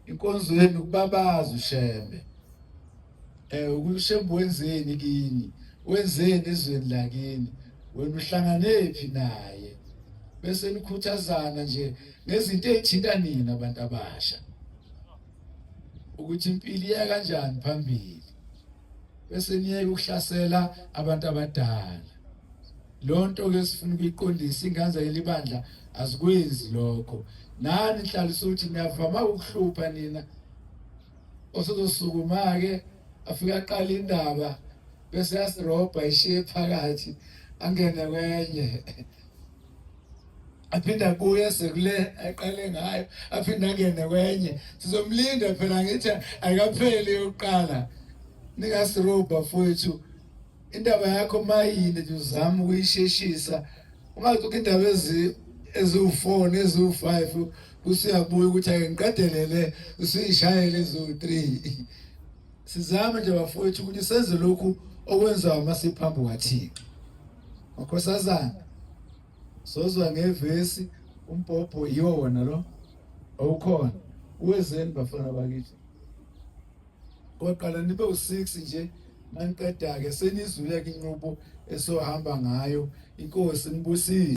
inkonzweni ukubabaza ushembe. Ukushembe wenzeni kini? Wenzeni ezweni lakini? Wena uhlanganephi naye? Bese nikhuthazana nje ngezinto ezithinta nina abantu abasha. Ukuthi impilo iya kanjani phambili. Bese niyeke ukuhlasela abantu abadala. Lonto ke sifuna ukuyiqondisa ingane yelibandla azikwenzi lokho. Nani nihlala sokuthi niyavama ukuhlupha nina. Osozosukuma ke afika aqala indaba bese yasirobha ishiye phakathi angene kwenye. Aphinda kuye sekule aqale ngayo aphinda angene kwenye. Sizomlinda phela ngithi ayikapheli yokuqala. Ningasirobha mfowethu. Indaba yakho mayini nje uzama ukuyisheshisa. Ungathi indaba eziwu4 neziwu5 usiyabuya ukuthi ake ngiqedelele usishayele eziwu3. Sizama nje bafowethu ukuthi senze lokhu okwenzayo masiphambi kwaThixo. Makhosazana. Sozwa ngevesi umbhobho yiwo wona lo. Awukhona. Uwezeni bafana bakithi. Oqala nibe u6 nje maniqeda ke senizule ke inqubo esohamba ngayo. Inkosi nibusise.